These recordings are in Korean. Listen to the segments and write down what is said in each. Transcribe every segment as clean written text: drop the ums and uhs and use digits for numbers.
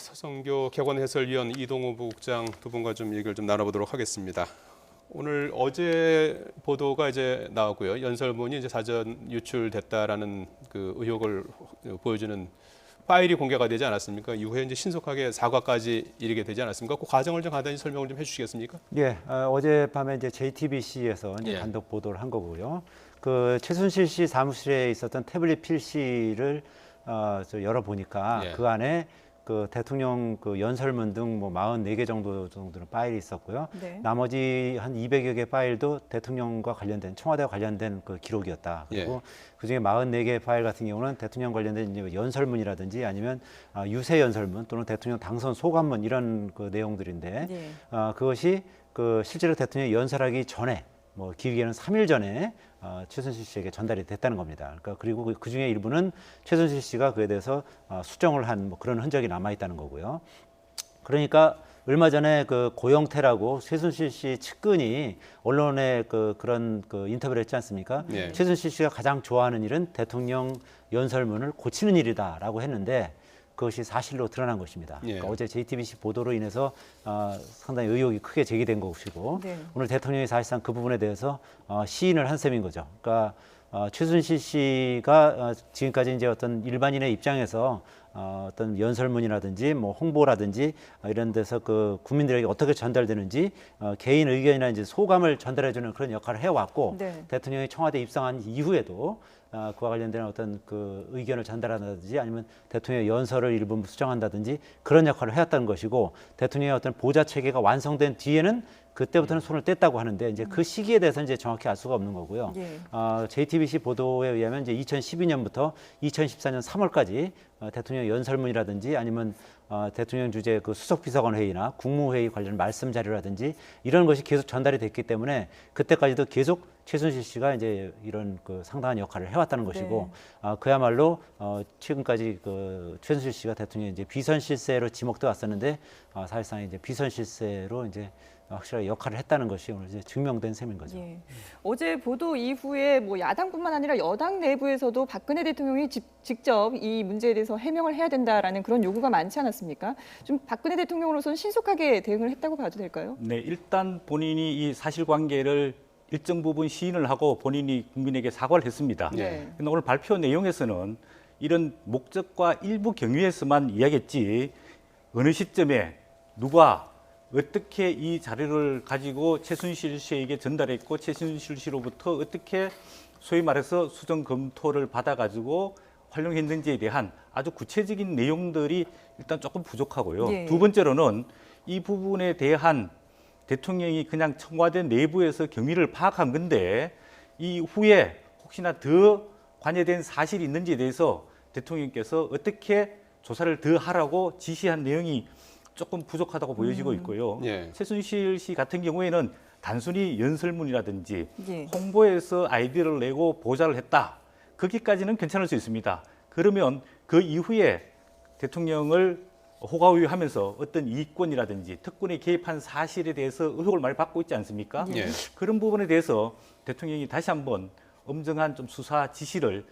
서성교 객원해설위원 이동호 부국장 두 분과 좀 얘기를 좀 나눠보도록 하겠습니다. 오늘 어제 보도가 이제 나왔고요. 연설문이 이제 사전 유출됐다라는 그 의혹을 보여주는 파일이 공개가 되지 않았습니까? 이후에 이제 신속하게 사과까지 이르게 되지 않았습니까? 그 과정을 좀 간단히 설명을 좀 해주시겠습니까? 예, 어젯밤에 이제 JTBC에서 이제 단독 보도를 한 거고요. 그 최순실 씨 사무실에 있었던 태블릿 PC를 열어보니까 그 안에 그 대통령 그 연설문 등 뭐 44개 정도는 파일이 있었고요. 네. 나머지 한 200여 개 파일도 대통령과 관련된 청와대와 관련된 그 기록이었다. 그리고 그중에 44개 파일 같은 경우는 대통령 관련된 이제 연설문이라든지 아니면 유세 연설문 또는 대통령 당선 소감문 이런 그 내용들인데 그것이 그 실제로 대통령이 연설하기 전에 뭐 길게는 3일 전에 최순실 씨에게 전달이 됐다는 겁니다. 그러니까 그리고 그 중에 일부는 최순실 씨가 그에 대해서 수정을 한 뭐 그런 흔적이 남아 있다는 거고요. 그러니까 얼마 전에 그 고영태라고 최순실 씨 측근이 언론에 그런 인터뷰를 했지 않습니까? 최순실 씨가 가장 좋아하는 일은 대통령 연설문을 고치는 일이다라고 했는데 그것이 사실로 드러난 것입니다. 그러니까 어제 JTBC 보도로 인해서 상당히 의혹이 크게 제기된 것이고 오늘 대통령이 사실상 그 부분에 대해서 시인을 한 셈인 거죠. 그러니까 최순실 씨가 지금까지 이제 어떤 일반인의 입장에서 어떤 연설문이라든지 뭐 홍보라든지 이런 데서 그 국민들에게 어떻게 전달되는지 개인 의견이나 이제 소감을 전달해주는 그런 역할을 해왔고 대통령이 청와대 입성한 이후에도 그와 관련된 어떤 그 의견을 전달한다든지 아니면 대통령의 연설을 일부 수정한다든지 그런 역할을 해왔다는 것이고 대통령의 어떤 보좌 체계가 완성된 뒤에는 그때부터는 손을 뗐다고 하는데 이제 그 시기에 대해서는 이제 정확히 알 수가 없는 거고요. JTBC 보도에 의하면 이제 2012년부터 2014년 3월까지 대통령 연설문이라든지 아니면 대통령 주재 그 수석비서관 회의나 국무회의 관련 말씀 자료라든지 이런 것이 계속 전달이 됐기 때문에 그때까지도 계속 최순실 씨가 이제 이런 그 상당한 역할을 해왔다는 것이고 그야말로 최근까지 그 최순실 씨가 대통령 이제 비선 실세로 지목돼 왔었는데 사실상 이제 비선 실세로 이제 확실하게 역할을 했다는 것이 오늘 이제 증명된 셈인 거죠. 어제 보도 이후에 뭐 야당뿐만 아니라 여당 내부에서도 박근혜 대통령이 직접 이 문제에 대해서 해명을 해야 된다라는 그런 요구가 많지 않았습니까? 좀 박근혜 대통령으로서는 신속하게 대응을 했다고 봐도 될까요? 네, 일단 본인이 이 사실관계를 일정 부분 시인을 하고 본인이 국민에게 사과를 했습니다. 그런데 오늘 발표 내용에서는 이런 목적과 일부 경위에서만 이야기했지 어느 시점에 누가 어떻게 이 자료를 가지고 최순실 씨에게 전달했고 최순실 씨로부터 어떻게 소위 말해서 수정 검토를 받아가지고 활용했는지에 대한 아주 구체적인 내용들이 일단 조금 부족하고요. 두 번째로는 이 부분에 대한 대통령이 그냥 청와대 내부에서 경위를 파악한 건데 이후에 혹시나 더 관여된 사실이 있는지에 대해서 대통령께서 어떻게 조사를 더 하라고 지시한 내용이 조금 부족하다고 보여지고 있고요. 최순실 씨 같은 경우에는 단순히 연설문이라든지 홍보에서 아이디어를 내고 보좌를 했다. 거기까지는 괜찮을 수 있습니다. 그러면 그 이후에 대통령을 호가호위하면서 어떤 이권이라든지 특권에 개입한 사실에 대해서 의혹을 많이 받고 있지 않습니까? 그런 부분에 대해서 대통령이 다시 한번 엄정한 좀 수사 지시를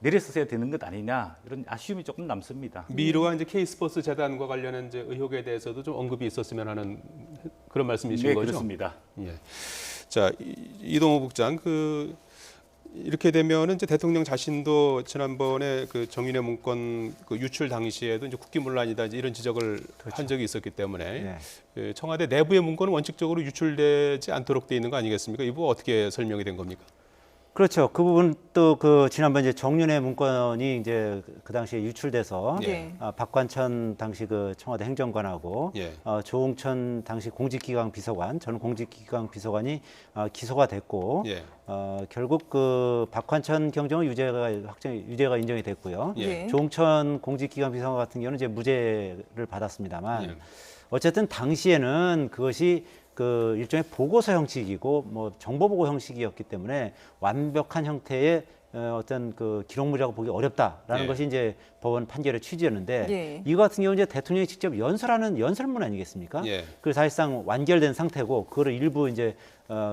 내렸어야 되는 것 아니냐 이런 아쉬움이 조금 남습니다. 미르와 이제 K스포츠 재단과 관련한 이제 의혹에 대해서도 좀 언급이 있었으면 하는 그런 말씀이신 거죠? 그렇습니다. 자, 이동호 국장 이렇게 되면은 이제 대통령 자신도 지난번에 그 정인의 문건 그 유출 당시에도 이제 국기문란이다 이런 지적을 한 적이 있었기 때문에 청와대 내부의 문건은 원칙적으로 유출되지 않도록 돼 있는 거 아니겠습니까? 이 부분 어떻게 설명이 된 겁니까? 그렇죠. 그 부분 또 그 지난번 이제 정윤회 문건이 이제 그 당시에 유출돼서 박관천 당시 그 청와대 행정관하고 조응천 당시 공직기강 비서관 전 공직기강 비서관이 기소가 됐고 결국 그 박관천 경정은 유죄가 인정이 됐고요. 조응천 공직기강 비서관 같은 경우는 이제 무죄를 받았습니다만 어쨌든 당시에는 그것이 그 일종의 보고서 형식이고 뭐 정보 보고 형식이었기 때문에 완벽한 형태의 어떤 그 기록물이라고 보기 어렵다라는 예. 것이 이제 법원 판결의 취지였는데 예. 이거 같은 경우 이제 대통령이 직접 연설하는 연설문 아니겠습니까? 예. 그 사실상 완결된 상태고 그거를 일부 이제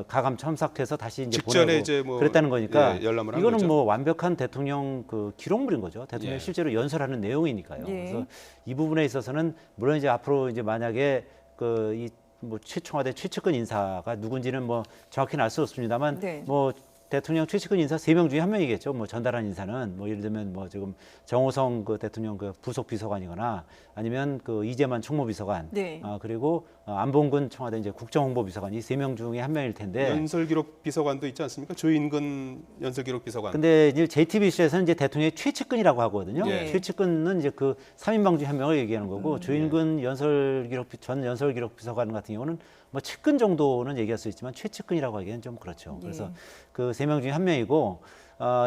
가감 첨삭해서 다시 이제 직전에 보내고 이제 뭐 그랬다는 거니까 예, 열람을 한 이거는 거죠. 뭐 완벽한 대통령 그 기록물인 거죠. 대통령이 예. 실제로 연설하는 내용이니까요. 예. 그래서 이 부분에 있어서는 물론 이제 앞으로 이제 만약에 그 이 뭐 청와대 최측근 인사가 누군지는 뭐 정확히는 알 수 없습니다만 네. 뭐 대통령 최측근 인사 3명 중에 1명이겠죠. 뭐 전달한 인사는 뭐 예를 들면 뭐 지금 정호성 그 대통령 그 부속 비서관이거나 아니면 그 이재만 총무비서관, 네. 그리고 안봉근 청와대 이제 국정홍보비서관 이 3명 중에 1명일 텐데. 연설기록 비서관도 있지 않습니까? 조인근 연설기록 비서관. 근데 이제 JTBC에서는 이제 대통령의 최측근이라고 하거든요. 예. 최측근은 이제 그 3인방 중에 1명을 얘기하는 거고 조인근 전 연설기록 비서관 같은 경우는 뭐 측근 정도는 얘기할 수 있지만 최측근이라고 하기에는 좀 그렇죠. 그래서 그 3명 중에 1명이고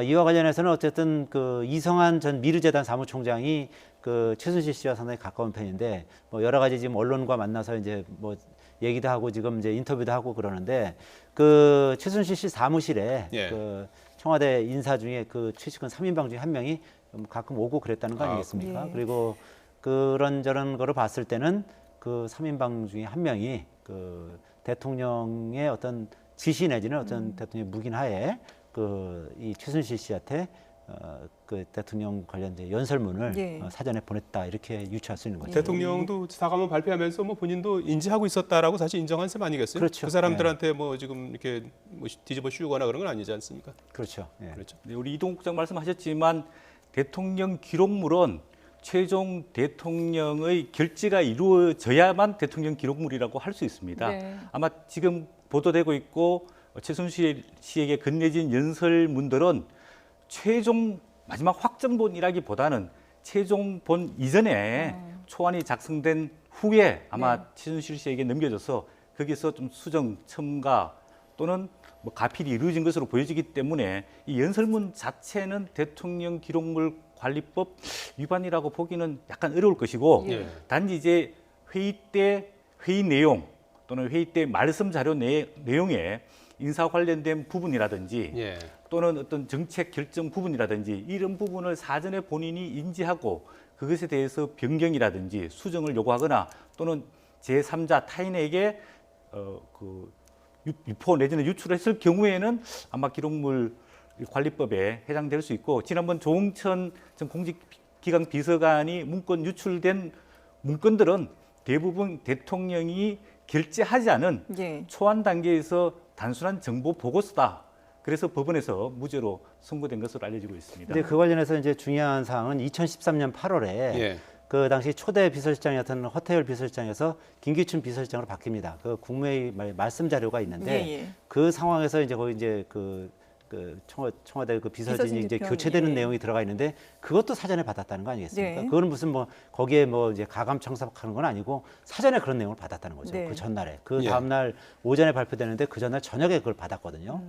이와 관련해서는 어쨌든 그 이성한 전 미르재단 사무총장이 그 최순실 씨와 상당히 가까운 편인데 뭐 여러 가지 지금 언론과 만나서 이제 뭐 얘기도 하고 지금 이제 인터뷰도 하고 그러는데 그 최순실 씨 사무실에 예. 그 청와대 인사 중에 그 최측근 3인방 중에 1명이 가끔 오고 그랬다는 거 아니겠습니까? 예. 그리고 그런저런 거를 봤을 때는 그 3인방 중에 1명이 그 대통령의 어떤 지시 내지는 어떤 대통령의 묵인 하에 그 이 최순실 씨한테 그 대통령 관련된 연설문을 예. 사전에 보냈다 이렇게 유추할 수 있는 거죠. 대통령도 사과문 발표하면서 뭐 본인도 인지하고 있었다라고 사실 인정한 셈 아니겠어요? 그렇죠. 그 사람들한테 뭐 지금 이렇게 뭐 뒤집어 씌우거나 그런 건 아니지 않습니까? 그렇죠. 예. 그렇죠. 네, 우리 이동욱 국장 말씀하셨지만 대통령 기록물은 최종 대통령의 결재가 이루어져야만 대통령 기록물이라고 할 수 있습니다. 네. 아마 지금 보도되고 있고 최순실 씨에게 건네진 연설문들은 최종 마지막 확정본이라기보다는 최종본 이전에 초안이 작성된 후에 아마 네. 최순실 씨에게 넘겨져서 거기서 좀 수정, 첨가 또는 뭐 가필이 이루어진 것으로 보여지기 때문에 이 연설문 자체는 대통령 기록물 관리법 위반이라고 보기는 약간 어려울 것이고 예. 단지 이제 회의 때 회의 내용 또는 회의 때 말씀 자료 내용에 인사 관련된 부분이라든지 예. 또는 어떤 정책 결정 부분이라든지 이런 부분을 사전에 본인이 인지하고 그것에 대해서 변경이라든지 수정을 요구하거나 또는 제3자 타인에게 그 유포 내지는 유출했을 경우에는 아마 기록물 관리법에 해당될 수 있고 지난번 조응천 전 공직기강 비서관이 문건 유출된 문건들은 대부분 대통령이 결재하지 않은 예. 초안 단계에서 단순한 정보 보고서다. 그래서 법원에서 무죄로 선고된 것으로 알려지고 있습니다. 근데 그 관련해서 이제 중요한 사항은 2013년 8월에 예. 그 당시 초대 비서실장이었던 허태열 비서실장에서 김기춘 비서실장으로 바뀝니다. 그 국무회의 말씀 자료가 있는데 예, 예. 그 상황에서 이제 거기 이제 그 청와대 그 비서진이 비서진 이제 대표는, 교체되는 예. 내용이 들어가 있는데 그것도 사전에 받았다는 거 아니겠습니까? 네. 그거는 무슨 뭐 거기에 뭐 이제 가감 청탁하는 건 아니고 사전에 그런 내용을 받았다는 거죠. 네. 그 전날에 그 예. 다음 날 오전에 발표되는데 그 전날 저녁에 그걸 받았거든요.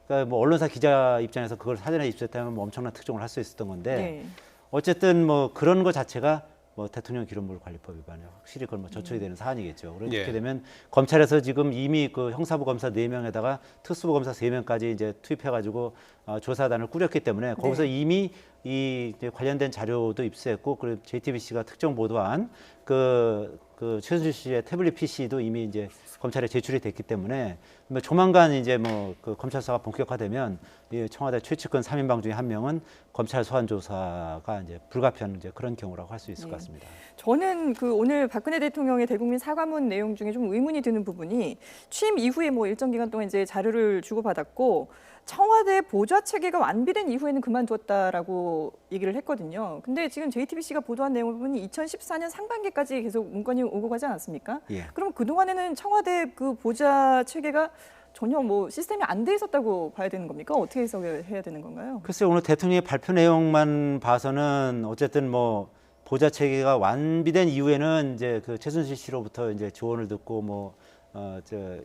그러니까 뭐 언론사 기자 입장에서 그걸 사전에 입수했다면 뭐 엄청난 특종을 할 수 있었던 건데 네. 어쨌든 뭐 그런 거 자체가 뭐 대통령 기록물 관리법 위반에 확실히 그건 뭐 저촉이 되는 사안이겠죠. 그렇게 예. 되면 검찰에서 지금 이미 그 형사부 검사 4명에다가 특수부 검사 3명까지 이제 투입해가지고 조사단을 꾸렸기 때문에 거기서 이미 이 이제 관련된 자료도 입수했고 그리고 JTBC가 특정 보도한 그 최순실 씨의 태블릿 PC도 이미 이제 검찰에 제출이 됐기 때문에 뭐 조만간 이제 뭐 그 검찰 수사가 본격화되면 이 청와대 최측근 3인방 중에 1명은 검찰 소환 조사가 이제 불가피한 이제 그런 경우라고 할 수 있을 것 같습니다. 저는 그 오늘 박근혜 대통령의 대국민 사과문 내용 중에 좀 의문이 드는 부분이 취임 이후에 뭐 일정 기간 동안 이제 자료를 주고받았고 청와대 보좌 체계가 완비된 이후에는 그만두었다라고 얘기를 했거든요. 근데 지금 JTBC가 보도한 내용을 보니 2014년 상반기까지 계속 문건이 오고 가지 않았습니까? 예. 그럼 그동안에는 청와대 그 보좌 체계가 전혀 뭐 시스템이 안 돼 있었다고 봐야 되는 겁니까? 어떻게 해석해야 되는 건가요? 글쎄 오늘 대통령의 발표 내용만 봐서는 어쨌든 뭐 보좌 체계가 완비된 이후에는 이제 그 최순실 씨로부터 이제 조언을 듣고 뭐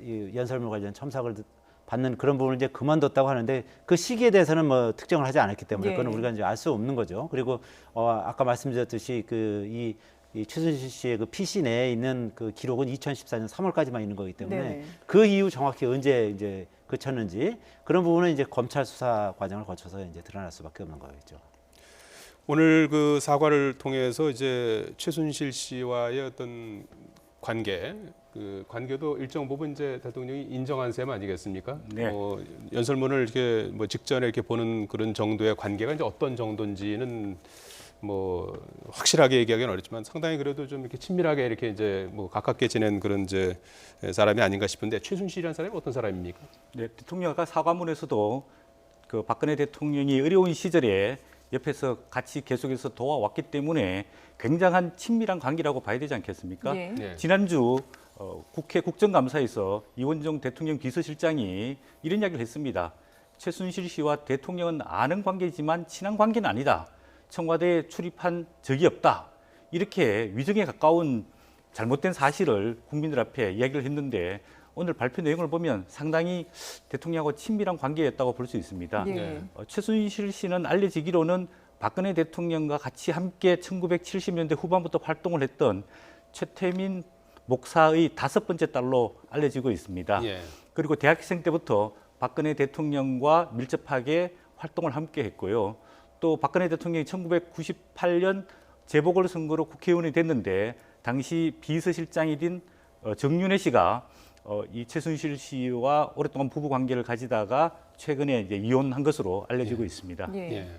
이 연설문 관련 첨삭을 받는 그런 부분을 이제 그만뒀다고 하는데 그 시기에 대해서는 뭐 특정을 하지 않았기 때문에 예. 그건 우리가 이제 알 수 없는 거죠. 그리고 아까 말씀드렸듯이 이 최순실 씨의 그 PC 내에 있는 그 기록은 2014년 3월까지만 있는 거기 때문에 네. 그 이후 정확히 언제 이제 그쳤는지 그런 부분은 이제 검찰 수사 과정을 거쳐서 이제 드러날 수밖에 없는 거겠죠. 오늘 그 사과를 통해서 이제 최순실 씨와의 어떤 관계, 그 관계도 일정 부분 이제 대통령이 인정한 셈 아니겠습니까? 네. 연설문을 이렇게 뭐 직전에 이렇게 보는 그런 정도의 관계가 이제 어떤 정도인지는 뭐 확실하게 얘기하기는 어렵지만 상당히 그래도 좀 이렇게 친밀하게 이렇게 이제 뭐 가깝게 지낸 그런 이제 사람이 아닌가 싶은데 최순실이라는 사람이 어떤 사람입니까? 네, 대통령 아까 사과문에서도 그 박근혜 대통령이 어려운 시절에 옆에서 같이 계속해서 도와왔기 때문에 굉장한 친밀한 관계라고 봐야 되지 않겠습니까? 예. 네. 지난주 국회 국정감사에서 이원종 대통령 비서실장이 이런 이야기를 했습니다. 최순실 씨와 대통령은 아는 관계지만 친한 관계는 아니다. 청와대에 출입한 적이 없다. 이렇게 위정에 가까운 잘못된 사실을 국민들 앞에 이야기를 했는데 오늘 발표 내용을 보면 상당히 대통령하고 친밀한 관계였다고 볼 수 있습니다. 예. 최순실 씨는 알려지기로는 박근혜 대통령과 같이 함께 1970년대 후반부터 활동을 했던 최태민 목사의 5번째 딸로 알려지고 있습니다. 예. 그리고 대학생 때부터 박근혜 대통령과 밀접하게 활동을 함께 했고요. 또 박근혜 대통령이 1998년 재보궐선거로 국회의원이 됐는데 당시 비서실장이 된 정윤회 씨가 이 최순실 씨와 오랫동안 부부 관계를 가지다가 최근에 이제 이혼한 것으로 알려지고 있습니다. 예. 예.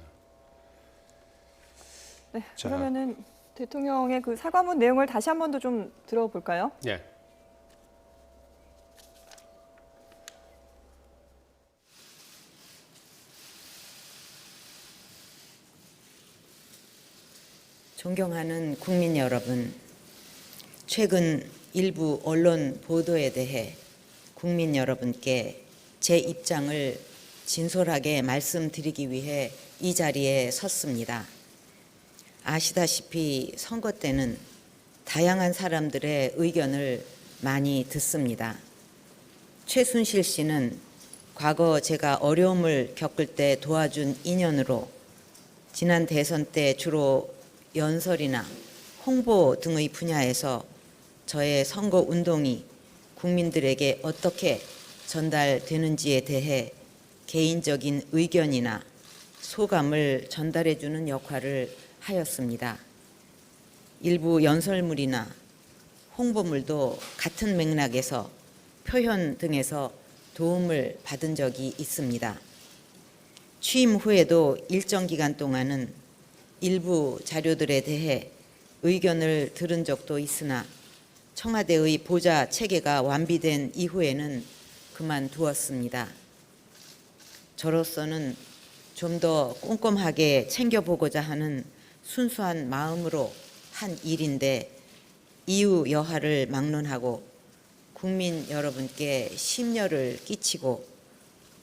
네, 자. 그러면은 대통령의 그 사과문 내용을 다시 한 번 더 좀 들어볼까요? 예. 존경하는 국민 여러분, 최근 일부 언론 보도에 대해 국민 여러분께 제 입장을 진솔하게 말씀드리기 위해 이 자리에 섰습니다. 아시다시피 선거 때는 다양한 사람들의 의견을 많이 듣습니다. 최순실 씨는 과거 제가 어려움을 겪을 때 도와준 인연으로 지난 대선 때 주로 연설이나 홍보 등의 분야에서 저의 선거 운동이 국민들에게 어떻게 전달되는지에 대해 개인적인 의견이나 소감을 전달해 주는 역할을 하였습니다. 일부 연설물이나 홍보물도 같은 맥락에서 표현 등에서 도움을 받은 적이 있습니다. 취임 후에도 일정 기간 동안은 일부 자료들에 대해 의견을 들은 적도 있으나 청와대의 보좌 체계가 완비된 이후에는 그만두었습니다. 저로서는 좀 더 꼼꼼하게 챙겨보고자 하는 순수한 마음으로 한 일인데 이유 여하를 막론하고 국민 여러분께 심려를 끼치고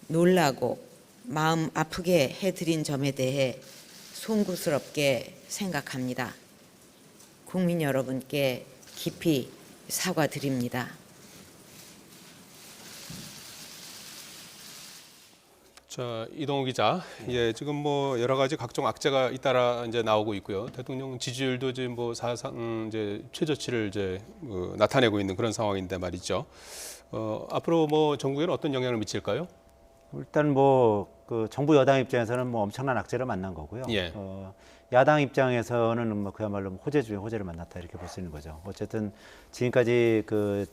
놀라고 마음 아프게 해드린 점에 대해 송구스럽게 생각합니다. 국민 여러분께 깊이 사과드립니다. 자, 이동우 기자. 예, 지금 뭐 여러 가지 각종 악재가 잇따라 이제 나오고 있고요. 대통령 지지율도 지금 뭐 사상 이제 최저치를 이제 나타내고 있는 그런 상황인데 말이죠. 앞으로 뭐 전국에는 어떤 영향을 미칠까요? 일단 뭐 그 정부 여당 입장에서는 뭐 엄청난 악재를 만난 거고요. 예. 야당 입장에서는 뭐 그야말로 호재 중에 호재를 만났다 이렇게 볼 수 있는 거죠. 어쨌든 지금까지 그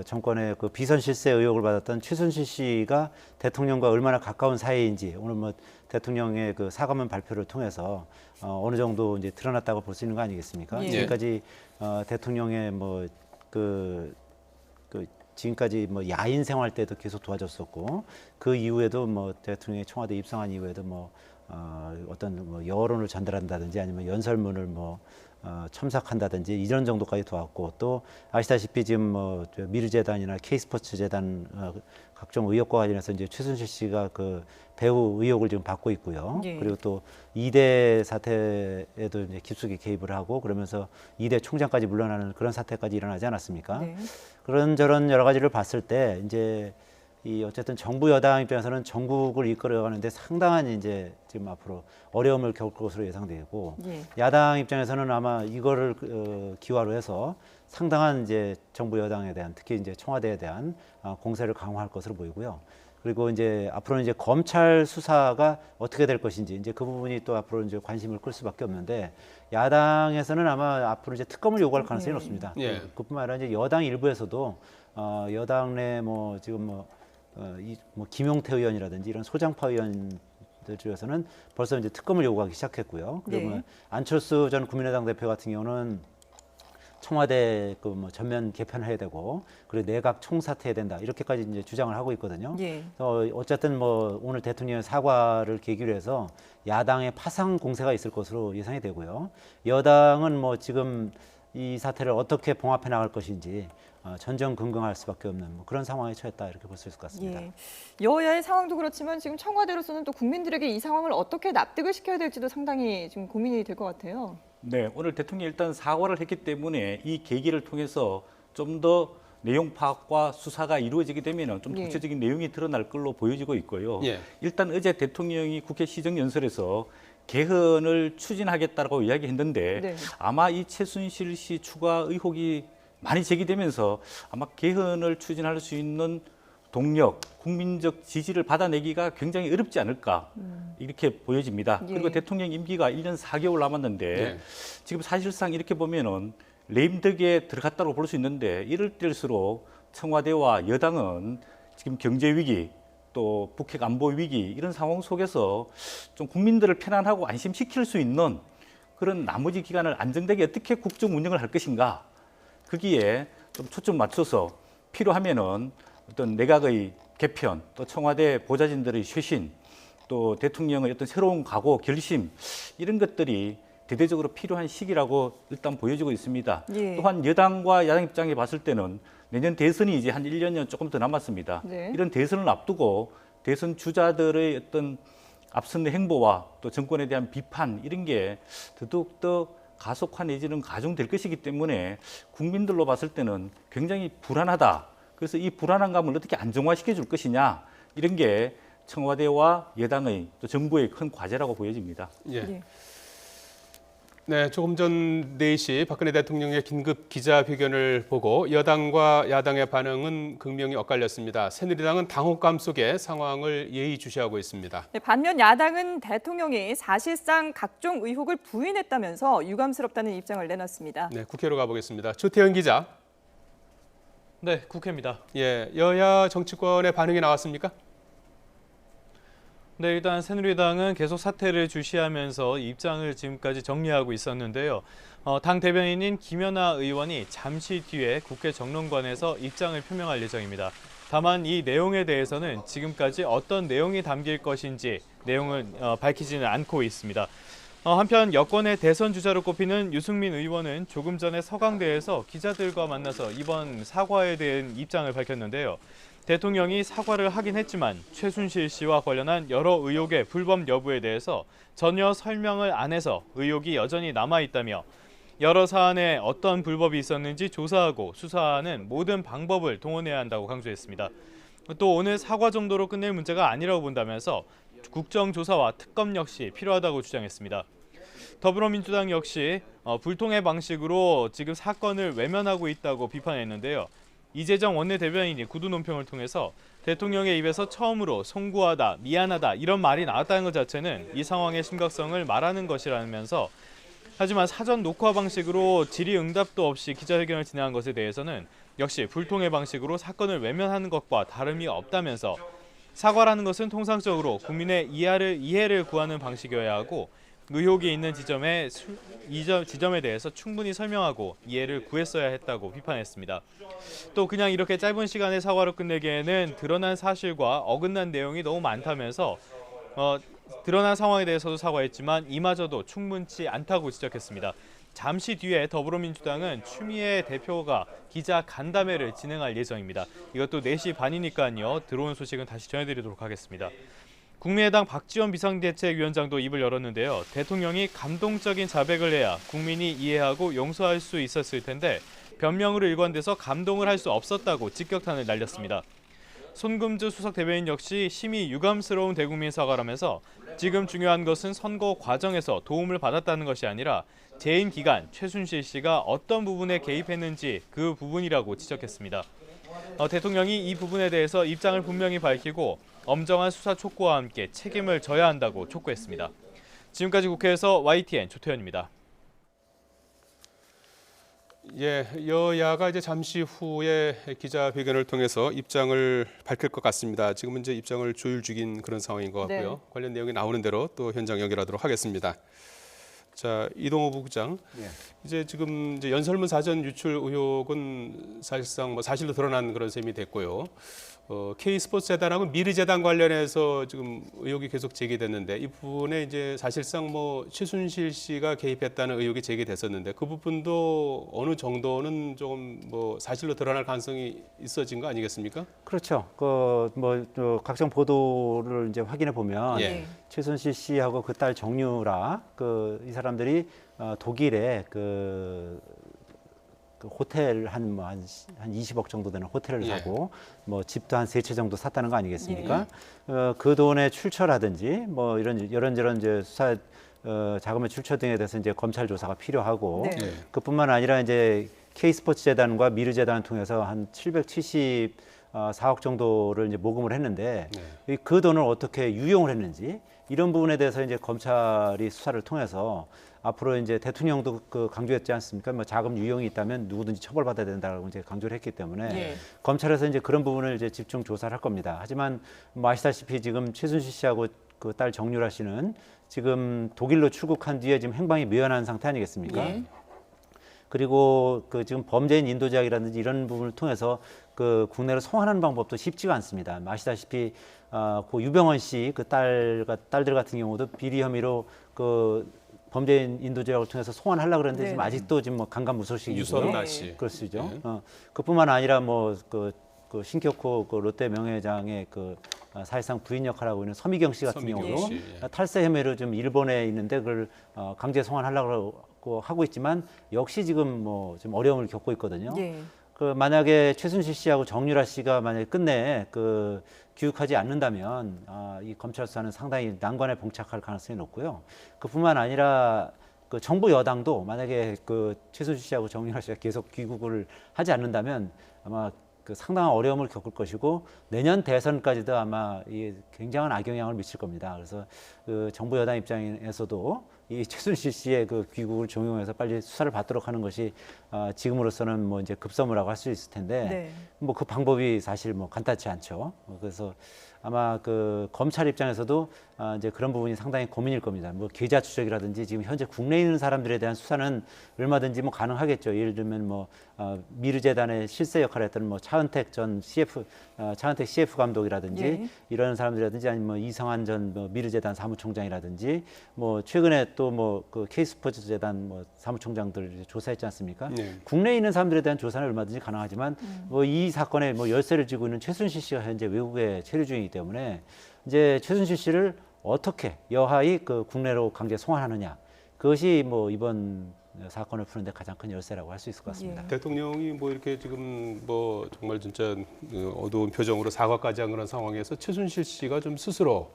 정권의 그 비선 실세 의혹을 받았던 최순실 씨가 대통령과 얼마나 가까운 사이인지 오늘 뭐 대통령의 그 사과문 발표를 통해서 어느 정도 이제 드러났다고 볼 수 있는 거 아니겠습니까? 예. 지금까지 대통령의 뭐 지금까지 뭐 야인 생활 때도 계속 도와줬었고 그 이후에도 뭐 대통령이 청와대 입성한 이후에도 뭐 어떤 뭐 여론을 전달한다든지 아니면 연설문을 뭐 첨삭한다든지 이런 정도까지 도왔고 또 아시다시피 지금 뭐 미르재단이나 K스포츠 재단 각종 의혹과 관련해서 이제 최순실 씨가 그 배후 의혹을 지금 받고 있고요. 예. 그리고 또 이대 사태에도 이제 깊숙이 개입을 하고 그러면서 이대 총장까지 물러나는 그런 사태까지 일어나지 않았습니까? 네. 그런저런 여러 가지를 봤을 때 이제 이 어쨌든 정부 여당 입장에서는 전국을 이끌어가는데 상당한 이제 지금 앞으로 어려움을 겪을 것으로 예상되고 예. 야당 입장에서는 아마 이거를 기화로 해서 상당한 이제 정부 여당에 대한 특히 이제 청와대에 대한 공세를 강화할 것으로 보이고요. 그리고 이제 앞으로는 이제 검찰 수사가 어떻게 될 것인지 이제 그 부분이 또 앞으로 이제 관심을 끌 수밖에 없는데 야당에서는 아마 앞으로 이제 특검을 요구할 가능성이 높습니다. 예. 그뿐만 아니라 이제 여당 일부에서도 여당 내 뭐 지금 뭐 김용태 의원이라든지 이런 소장파 의원들 중에서는 벌써 이제 특검을 요구하기 시작했고요. 그러면 네. 안철수 전 국민의당 대표 같은 경우는 청와대 그 뭐 전면 개편해야 되고 그리고 내각 총사퇴해야 된다 이렇게까지 이제 주장을 하고 있거든요. 예. 어쨌든 뭐 오늘 대통령의 사과를 계기로 해서 야당의 파상 공세가 있을 것으로 예상이 되고요. 여당은 뭐 지금 이 사태를 어떻게 봉합해 나갈 것인지 전전긍긍할 수밖에 없는 뭐 그런 상황에 처했다 이렇게 볼 수 있을 것 같습니다. 예. 여야의 상황도 그렇지만 지금 청와대로서는 또 국민들에게 이 상황을 어떻게 납득을 시켜야 될지도 상당히 지금 고민이 될 것 같아요. 네, 오늘 대통령이 일단 사과를 했기 때문에 이 계기를 통해서 좀 더 내용 파악과 수사가 이루어지게 되면 좀 예. 구체적인 내용이 드러날 걸로 보여지고 있고요. 예. 일단 어제 대통령이 국회 시정연설에서 개헌을 추진하겠다고 이야기했는데 네. 아마 이 최순실 씨 추가 의혹이 많이 제기되면서 아마 개헌을 추진할 수 있는 동력, 국민적 지지를 받아내기가 굉장히 어렵지 않을까 이렇게 보여집니다. 예. 그리고 대통령 임기가 1년 4개월 남았는데 예. 지금 사실상 이렇게 보면은 레임덕에 들어갔다고 볼 수 있는데 이럴 때일수록 청와대와 여당은 지금 경제 위기 또 북핵 안보 위기 이런 상황 속에서 좀 국민들을 편안하고 안심시킬 수 있는 그런 나머지 기간을 안정되게 어떻게 국정 운영을 할 것인가 거기에 좀 초점 맞춰서 필요하면은 어떤 내각의 개편 또 청와대 보좌진들의 쇄신 또 대통령의 어떤 새로운 각오 결심 이런 것들이 대대적으로 필요한 시기라고 일단 보여지고 있습니다. 예. 또한 여당과 야당 입장에 봤을 때는 내년 대선이 이제 한 1년 조금 더 남았습니다. 네. 이런 대선을 앞두고 대선 주자들의 어떤 앞선 행보와 또 정권에 대한 비판 이런 게 더욱더 가속화 내지는 가중될 것이기 때문에 국민들로 봤을 때는 굉장히 불안하다. 그래서 이 불안한 감을 어떻게 안정화시켜 줄 것이냐 이런 게 청와대와 여당의 또 정부의 큰 과제라고 보여집니다. 예. 예. 네, 조금 전 4시 박근혜 대통령의 긴급 기자회견을 보고 여당과 야당의 반응은 극명히 엇갈렸습니다. 새누리당은 당혹감 속에 상황을 예의주시하고 있습니다. 네, 반면 야당은 대통령이 사실상 각종 의혹을 부인했다면서 유감스럽다는 입장을 내놨습니다. 네, 국회로 가보겠습니다. 조태현 기자. 네, 국회입니다. 예, 여야 정치권의 반응이 나왔습니까? 네, 일단 새누리당은 계속 사태를 주시하면서 입장을 지금까지 정리하고 있었는데요. 당 대변인인 김연아 의원이 잠시 뒤에 국회 정론관에서 입장을 표명할 예정입니다. 다만 이 내용에 대해서는 지금까지 어떤 내용이 담길 것인지 내용은 밝히지는 않고 있습니다. 한편 여권의 대선 주자로 꼽히는 유승민 의원은 조금 전에 서강대에서 기자들과 만나서 이번 사과에 대한 입장을 밝혔는데요. 대통령이 사과를 하긴 했지만 최순실 씨와 관련한 여러 의혹의 불법 여부에 대해서 전혀 설명을 안 해서 의혹이 여전히 남아있다며 여러 사안에 어떤 불법이 있었는지 조사하고 수사하는 모든 방법을 동원해야 한다고 강조했습니다. 또 오늘 사과 정도로 끝낼 문제가 아니라고 본다면서 국정조사와 특검 역시 필요하다고 주장했습니다. 더불어민주당 역시 불통의 방식으로 지금 사건을 외면하고 있다고 비판했는데요. 이재정 원내대변인이 구두 논평을 통해서 대통령의 입에서 처음으로 송구하다, 미안하다 이런 말이 나왔다는 것 자체는 이 상황의 심각성을 말하는 것이라면서 하지만 사전 녹화 방식으로 질의응답도 없이 기자회견을 진행한 것에 대해서는 역시 불통의 방식으로 사건을 외면하는 것과 다름이 없다면서 사과라는 것은 통상적으로 국민의 이해를 구하는 방식이어야 하고 의혹이 있는 지점에 대해서 충분히 설명하고 이해를 구했어야 했다고 비판했습니다. 또 그냥 이렇게 짧은 시간에 사과로 끝내기에는 드러난 사실과 어긋난 내용이 너무 많다면서 드러난 상황에 대해서도 사과했지만 이마저도 충분치 않다고 지적했습니다. 잠시 뒤에 더불어민주당은 추미애 대표가 기자 간담회를 진행할 예정입니다. 이것도 4시 반이니까요. 들어온 소식은 다시 전해드리도록 하겠습니다. 국민의당 박지원 비상대책위원장도 입을 열었는데요. 대통령이 감동적인 자백을 해야 국민이 이해하고 용서할 수 있었을 텐데 변명으로 일관돼서 감동을 할 수 없었다고 직격탄을 날렸습니다. 손금주 수석 대변인 역시 심히 유감스러운 대국민 사과라면서 지금 중요한 것은 선거 과정에서 도움을 받았다는 것이 아니라 재임 기간 최순실 씨가 어떤 부분에 개입했는지 그 부분이라고 지적했습니다. 대통령이 이 부분에 대해서 입장을 분명히 밝히고 엄정한 수사 촉구와 함께 책임을 져야 한다고 촉구했습니다. 지금까지 국회에서 YTN 조태현입니다. 예, 여야가 이제 잠시 후에 기자회견을 통해서 입장을 밝힐 것 같습니다. 지금은 이제 입장을 조율 중인 그런 상황인 것 같고요. 네. 관련 내용이 나오는 대로 또 현장 연결하도록 하겠습니다. 자, 이동호 부국장. 예. 이제 지금 이제 연설문 사전 유출 의혹은 사실상 뭐 사실로 드러난 그런 셈이 됐고요. K스포츠 재단하고 미르 재단 관련해서 지금 의혹이 계속 제기됐는데 이 부분에 이제 사실상 뭐 최순실 씨가 개입했다는 의혹이 제기됐었는데 그 부분도 어느 정도는 좀 뭐 사실로 드러날 가능성이 있어진 거 아니겠습니까? 그렇죠. 각종 보도를 이제 확인해 보면 예. 최순실 씨하고 그 딸 정유라 이 사람들이 독일에 그 호텔 한 20억 정도 되는 호텔을 예. 사고 뭐 집도 한 3채 정도 샀다는 거 아니겠습니까? 그 돈의 출처라든지 뭐 이런저런 이제 수사 자금의 출처 등에 대해서 이제 검찰 조사가 필요하고 네. 그뿐만 아니라 이제 K스포츠 재단과 미르 재단을 통해서 한 774억 정도를 이제 모금을 했는데 그 돈을 어떻게 유용을 했는지 이런 부분에 대해서 이제 검찰이 수사를 통해서 앞으로 이제 대통령도 강조했지 않습니까? 뭐 자금 유용이 있다면 누구든지 처벌받아야 된다고 이제 강조를 했기 때문에 예. 검찰에서 이제 그런 부분을 이제 집중 조사를 할 겁니다. 하지만 뭐 아시다시피 지금 최순실 씨하고 그 딸 정유라 씨는 지금 독일로 출국한 뒤에 지금 행방이 묘연한 상태 아니겠습니까? 예. 그리고 지금 범죄인 인도 제약이라든지 이런 부분을 통해서 국내로 송환하는 방법도 쉽지가 않습니다. 아시다시피 그 유병헌 씨 그 딸들 같은 경우도 비리 혐의로 범죄인 인도 제약을 통해서 송환하려고 그러는데 네. 지금 아직도 지금 뭐 강간무소식이고요. 유선나 씨. 그렇죠. 네. 그뿐만 아니라 신격호 롯데 명예회장의 사실상 부인 역할을 하고 있는 서미경 씨 같은 서미경 경우도 씨, 예. 탈세 혐의로 좀 일본에 있는데 그걸 강제 송환하려고 하고 있지만 역시 지금 좀 어려움을 겪고 있거든요. 예. 만약에 최순실 씨하고 정유라 씨가 만약에 끝내 귀국하지 않는다면 이 검찰 수사는 상당히 난관에 봉착할 가능성이 높고요. 그뿐만 아니라 정부 여당도 만약에 최순실 씨하고 정유라 씨가 계속 귀국을 하지 않는다면 아마 상당한 어려움을 겪을 것이고 내년 대선까지도 아마 이 굉장한 악영향을 미칠 겁니다. 그래서 정부 여당 입장에서도 이 최순실 씨의 귀국을 종용해서 빨리 수사를 받도록 하는 것이 지금으로서는 뭐 이제 급선무라고 할 수 있을 텐데 네. 뭐 그 방법이 사실 뭐 간단치 않죠. 그래서 아마 검찰 입장에서도 이제 그런 부분이 상당히 고민일 겁니다. 뭐 계좌 추적이라든지 지금 현재 국내에 있는 사람들에 대한 수사는 얼마든지 뭐 가능하겠죠. 예를 들면 미르 재단의 실세 역할을 했던 차은택 CF 감독이라든지 예. 이런 사람들이라든지 아니면 이성한 전 미르 재단 사무총장이라든지 최근에 또 K스포츠 재단 사무총장들 조사했지 않습니까? 네. 국내에 있는 사람들에 대한 조사는 얼마든지 가능하지만 이 사건에 열쇠를 쥐고 있는 최순실 씨가 현재 외국에 체류 중이기 때문에 이제 최순실 씨를 어떻게 여하이 국내로 강제 송환하느냐 그것이 이번 사건을 푸는데 가장 큰 열쇠라고 할 수 있을 것 같습니다. 대통령이 이렇게 지금 정말 진짜 어두운 표정으로 사과까지 한 그런 상황에서 최순실 씨가 좀 스스로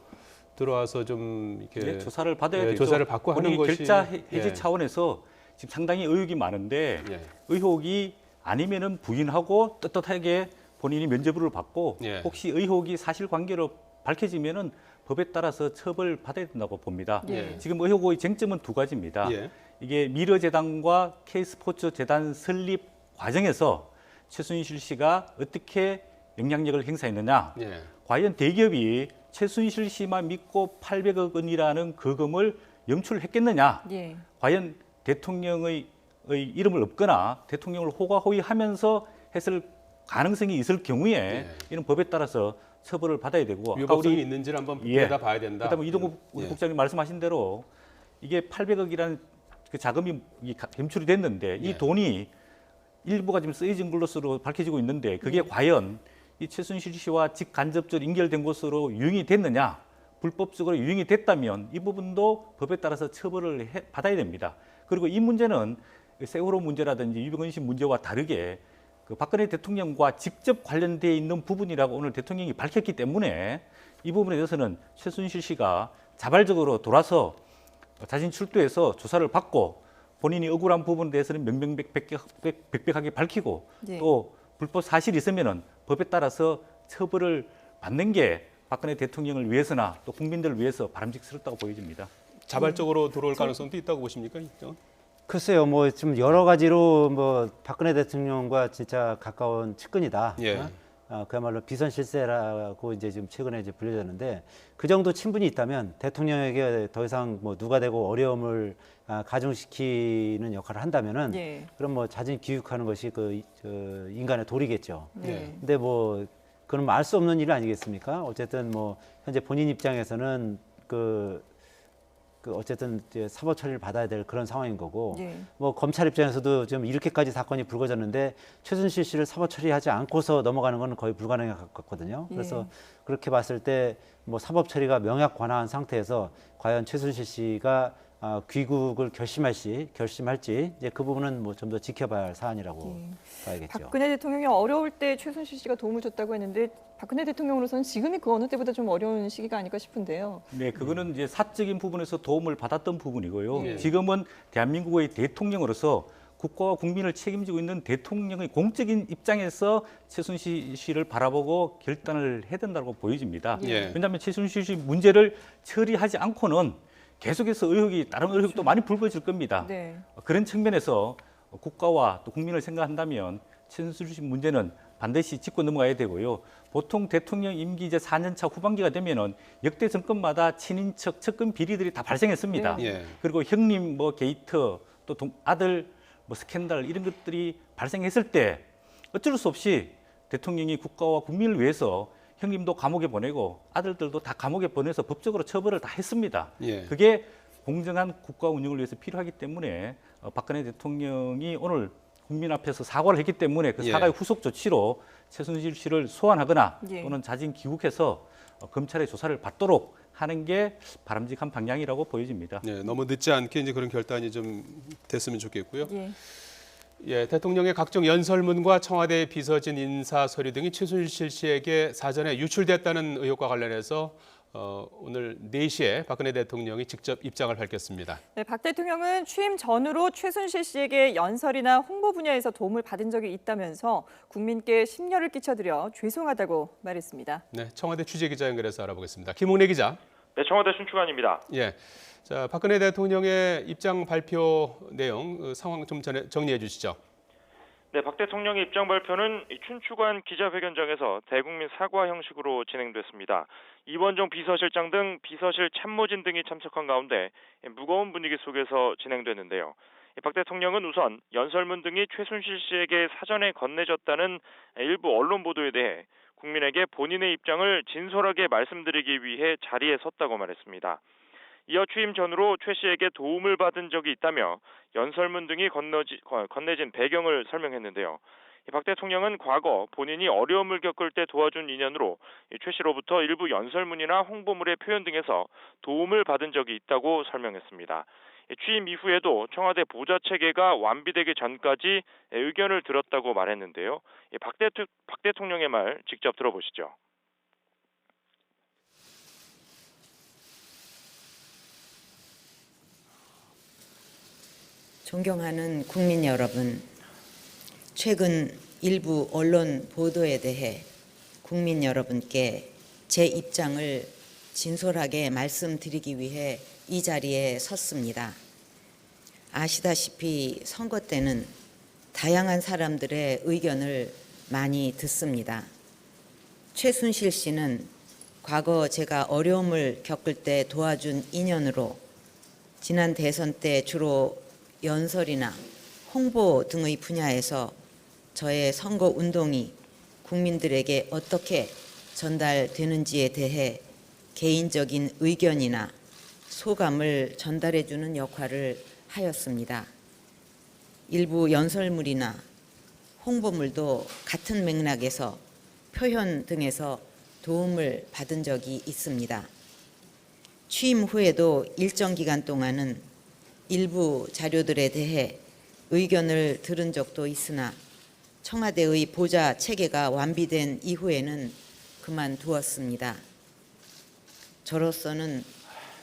들어와서 좀 이렇게 조사를 받아야 되죠. 조사를 받고 하는 본인이 것이 결자 해지 예. 차원에서 지금 상당히 의혹이 많은데 예. 의혹이 아니면은 부인하고 떳떳하게 본인이 면죄부를 받고 예. 혹시 의혹이 사실관계로 밝혀지면은 법에 따라서 처벌 받아야 된다고 봅니다. 예. 지금 의혹의 쟁점은 두 가지입니다. 예. 이게 미르 재단과 K스포츠 재단 설립 과정에서 최순실 씨가 어떻게 영향력을 행사했느냐. 예. 과연 대기업이 최순실 씨만 믿고 800억 원이라는 거금을 영출했겠느냐. 예. 과연 대통령의 이름을 없거나 대통령을 호가호위하면서 했을 가능성이 있을 경우에 예. 이런 법에 따라서 처벌을 받아야 되고 위법성이 있는지를 한번 들여다봐야 된다. 그다음에 이동국 예. 국장님 말씀하신 대로 이게 800억이라는 그 자금이 검출이 됐는데 예. 이 돈이 일부가 지금 쓰여진 것으로 밝혀지고 있는데 그게 과연 이 최순실 씨와 직간접적으로 연결된 것으로 유용이 됐느냐 불법적으로 유용이 됐다면 이 부분도 법에 따라서 처벌을 받아야 됩니다. 그리고 이 문제는 세월호 문제라든지 유병헌 씨 문제와 다르게 그 박근혜 대통령과 직접 관련되어 있는 부분이라고 오늘 대통령이 밝혔기 때문에 이 부분에 대해서는 최순실 씨가 자발적으로 돌아서 자진 출두해서 조사를 받고 본인이 억울한 부분에 대해서는 명명백백하게 밝히고 네. 또 불법 사실이 있으면은 법에 따라서 처벌을 받는 게 박근혜 대통령을 위해서나 또 국민들을 위해서 바람직스럽다고 보여집니다. 자발적으로 들어올 가능성도 있다고 보십니까? 글쎄요, 뭐 좀 여러 가지로 뭐 박근혜 대통령과 진짜 가까운 측근이다. 예. 그야말로 비선 실세라고 이제 지금 최근에 이제 불려졌는데 그 정도 친분이 있다면 대통령에게 더 이상 뭐 누가 되고 어려움을 가중시키는 역할을 한다면은 예. 그럼 뭐 자진 기육하는 것이 저 인간의 도리겠죠. 네. 근데 뭐 그럼 알 수 없는 일 아니겠습니까? 어쨌든 뭐 현재 본인 입장에서는 그 어쨌든 이제 사법 처리를 받아야 될 그런 상황인 거고, 예. 뭐 검찰 입장에서도 지금 이렇게까지 사건이 불거졌는데 최순실 씨를 사법 처리하지 않고서 넘어가는 건 거의 불가능에 가깝거든요. 그래서 그렇게 봤을 때 뭐 사법 처리가 명약 관화한 상태에서 과연 최순실 씨가 귀국을 결심할지 이제 그 부분은 뭐 좀 더 지켜봐야 할 사안이라고 봐야겠죠. 박근혜 대통령이 어려울 때 최순실 씨가 도움을 줬다고 했는데 박근혜 대통령으로서는 지금이 그 어느 때보다 좀 어려운 시기가 아닐까 싶은데요. 네, 그거는 이제 사적인 부분에서 도움을 받았던 부분이고요. 예. 지금은 대한민국의 대통령으로서 국가와 국민을 책임지고 있는 대통령의 공적인 입장에서 최순실 씨를 바라보고 결단을 해야 된다고 보여집니다. 예. 왜냐하면 최순실 씨 문제를 처리하지 않고는 계속해서 다른 의혹도 많이 불거질 겁니다. 네. 그런 측면에서 국가와 또 국민을 생각한다면 최순실 씨 문제는 반드시 짚고 넘어가야 되고요. 보통 대통령 임기 이제 4년차 후반기가 되면은 역대 정권마다 친인척 측근 비리들이 다 발생했습니다. 네. 예. 그리고 형님 뭐 게이트 또 아들 뭐 스캔들 이런 것들이 발생했을 때 어쩔 수 없이 대통령이 국가와 국민을 위해서 형님도 감옥에 보내고 아들들도 다 감옥에 보내서 법적으로 처벌을 다 했습니다. 예. 그게 공정한 국가 운영을 위해서 필요하기 때문에 박근혜 대통령이 오늘 국민 앞에서 사과를 했기 때문에 그 예. 사과의 후속 조치로 최순실 씨를 소환하거나 예. 또는 자진 귀국해서 검찰의 조사를 받도록 하는 게 바람직한 방향이라고 보여집니다. 네, 너무 늦지 않게 이제 그런 결단이 좀 됐으면 좋겠고요. 예. 예, 대통령의 각종 연설문과 청와대 비서진 인사 서류 등이 최순실 씨에게 사전에 유출됐다는 의혹과 관련해서 오늘 4시에 박근혜 대통령이 직접 입장을 밝혔습니다. 네, 박 대통령은 취임 전후로 최순실 씨에게 연설이나 홍보 분야에서 도움을 받은 적이 있다면서 국민께 심려를 끼쳐드려 죄송하다고 말했습니다. 네, 청와대 취재기자 연결해서 알아보겠습니다. 김웅래 기자. 네, 청와대 신축관입니다. 예, 자 박근혜 대통령의 입장 발표 내용 상황 좀 정리해 주시죠. 네, 박 대통령의 입장 발표는 춘추관 기자회견장에서 대국민 사과 형식으로 진행됐습니다. 이원종 비서실장 등 비서실 참모진 등이 참석한 가운데 무거운 분위기 속에서 진행됐는데요. 박 대통령은 우선 연설문 등이 최순실 씨에게 사전에 건네졌다는 일부 언론 보도에 대해 국민에게 본인의 입장을 진솔하게 말씀드리기 위해 자리에 섰다고 말했습니다. 이어 취임 전후로 최 씨에게 도움을 받은 적이 있다며 연설문 등이 건네진 배경을 설명했는데요. 박 대통령은 과거 본인이 어려움을 겪을 때 도와준 인연으로 최 씨로부터 일부 연설문이나 홍보물의 표현 등에서 도움을 받은 적이 있다고 설명했습니다. 취임 이후에도 청와대 보좌 체계가 완비되기 전까지 의견을 들었다고 말했는데요. 박 대통령의 말 직접 들어보시죠. 존경하는 국민 여러분, 최근 일부 언론 보도에 대해 국민 여러분께 제 입장을 진솔하게 말씀드리기 위해 이 자리에 섰습니다. 아시다시피 선거 때는 다양한 사람들의 의견을 많이 듣습니다. 최순실 씨는 과거 제가 어려움을 겪을 때 도와준 인연으로 지난 대선 때 주로 연설이나 홍보 등의 분야에서 저의 선거 운동이 국민들에게 어떻게 전달되는지에 대해 개인적인 의견이나 소감을 전달해 주는 역할을 하였습니다. 일부 연설물이나 홍보물도 같은 맥락에서 표현 등에서 도움을 받은 적이 있습니다. 취임 후에도 일정 기간 동안은 일부 자료들에 대해 의견을 들은 적도 있으나 청와대의 보좌 체계가 완비된 이후에는 그만두었습니다. 저로서는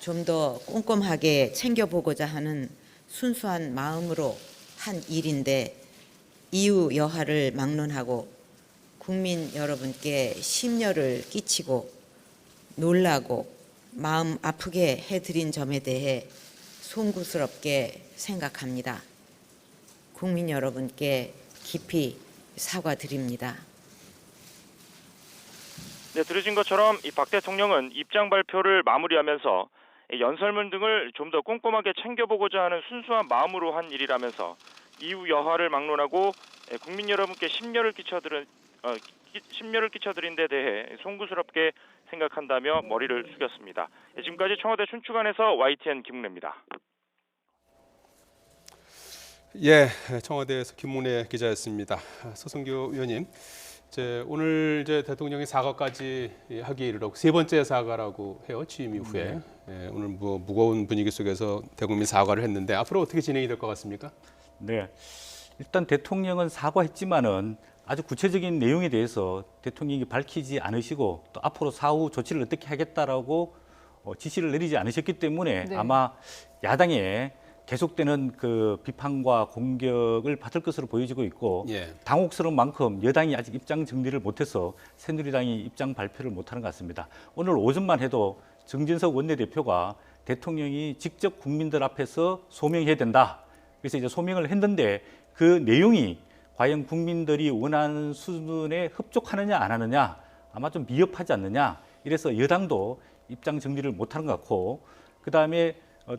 좀 더 꼼꼼하게 챙겨보고자 하는 순수한 마음으로 한 일인데 이유 여하를 막론하고 국민 여러분께 심려를 끼치고 놀라고 마음 아프게 해드린 점에 대해 송구스럽게 생각합니다. 국민 여러분께 깊이 사과드립니다. 네, 들으신 것처럼 이 박 대통령은 입장 발표를 마무리하면서 연설문 등을 좀 더 꼼꼼하게 챙겨보고자 하는 순수한 마음으로 한 일이라면서 이후 여하를 막론하고 국민 여러분께 심려를 끼쳐드린 데 대해 송구스럽게 생각한다며 머리를 숙였습니다. 지금까지 청와대 춘추관에서 YTN 김문혜입니다. 예, 청와대에서 김문혜 기자였습니다. 서성교 의원님, 오늘 대통령이 사과까지 하기에 이르렀고 세 번째 사과라고 해요, 취임 이후에. 예, 오늘 뭐 무거운 분위기 속에서 대국민 사과를 했는데 앞으로 어떻게 진행이 될 것 같습니까? 네, 일단 대통령은 사과했지만은 아주 구체적인 내용에 대해서 대통령이 밝히지 않으시고 또 앞으로 사후 조치를 어떻게 하겠다라고 지시를 내리지 않으셨기 때문에 네. 아마 야당에 계속되는 그 비판과 공격을 받을 것으로 보여지고 있고 예. 당혹스러운 만큼 여당이 아직 입장 정리를 못해서 새누리당이 입장 발표를 못하는 것 같습니다. 오늘 오전만 해도 정진석 원내대표가 대통령이 직접 국민들 앞에서 소명해야 된다. 그래서 이제 소명을 했는데 그 내용이 과연 국민들이 원하는 수준에 흡족하느냐 안 하느냐 아마 좀 미흡하지 않느냐. 이래서 여당도 입장 정리를 못하는 것 같고 그다음에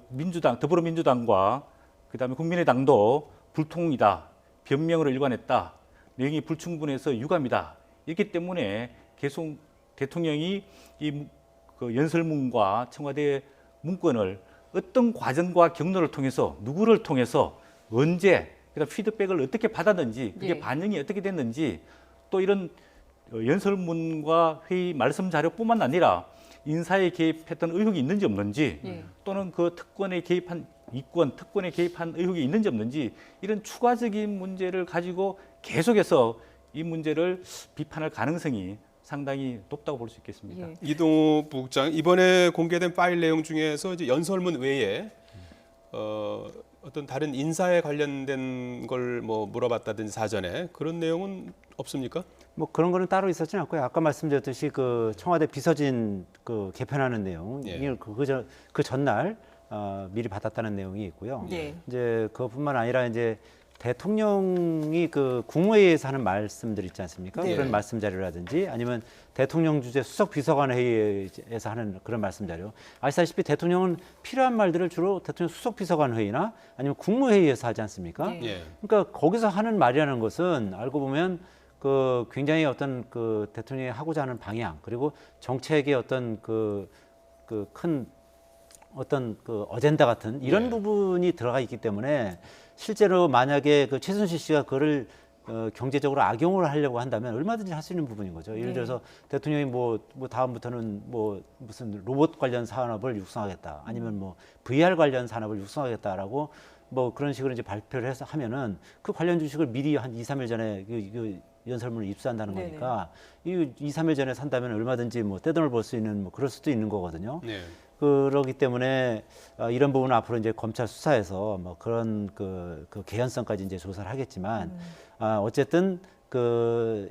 민주당, 더불어민주당과 그다음에 국민의당도 불통이다, 변명으로 일관했다, 내용이 불충분해서 유감이다. 이렇기 때문에 계속 대통령이 그 연설문과 청와대 문건을 어떤 과정과 경로를 통해서 누구를 통해서 언제 그다음 피드백을 어떻게 받았는지 그게 예. 반영이 어떻게 됐는지 또 이런 연설문과 회의 말씀 자료뿐만 아니라 인사에 개입했던 의혹이 있는지 없는지 예. 또는 그 특권에 개입한 이권, 특권에 개입한 의혹이 있는지 없는지 이런 추가적인 문제를 가지고 계속해서 이 문제를 비판할 가능성이 상당히 높다고 볼 수 있겠습니다. 예. 이동호 부국장, 이번에 공개된 파일 내용 중에서 이제 연설문 외에 어떤 다른 인사에 관련된 걸 뭐 물어봤다든지 사전에 그런 내용은 없습니까? 뭐 그런 거는 따로 있었지는 않고요. 아까 말씀드렸듯이 그 청와대 비서진 그 개편하는 내용, 예. 이걸 그 전날 미리 받았다는 내용이 있고요. 네. 이제 그것뿐만 아니라 이제 대통령이 그 국무회의에서 하는 말씀들 있지 않습니까? 네. 그런 말씀 자료라든지 아니면 대통령 주재 수석 비서관 회의에서 하는 그런 말씀 자료. 아시다시피 대통령은 필요한 말들을 주로 대통령 수석 비서관 회의나 아니면 국무회의에서 하지 않습니까? 네. 예. 그러니까 거기서 하는 말이라는 것은 알고 보면 그 굉장히 어떤 그 대통령이 하고자 하는 방향 그리고 정책의 어떤 그 큰 어떤 그 어젠다 같은 이런 네. 부분이 들어가 있기 때문에 실제로 만약에 그 최순실 씨가 그거를 경제적으로 악용을 하려고 한다면 얼마든지 할 수 있는 부분인 거죠. 예를 들어서 대통령이 뭐 다음부터는 뭐 무슨 로봇 관련 산업을 육성하겠다, 아니면 뭐 VR 관련 산업을 육성하겠다라고 뭐 그런 식으로 이제 발표를 해서 하면은 그 관련 주식을 미리 한 2, 3일 전에 그 연설문을 입수한다는 네네. 거니까 이 2, 3일 전에 산다면 얼마든지 뭐 떼돈을 벌 수 있는 뭐 그럴 수도 있는 거거든요. 네. 그러기 때문에 이런 부분은 앞으로 이제 검찰 수사에서 뭐 그런 그 개연성까지 이제 조사를 하겠지만 어쨌든 그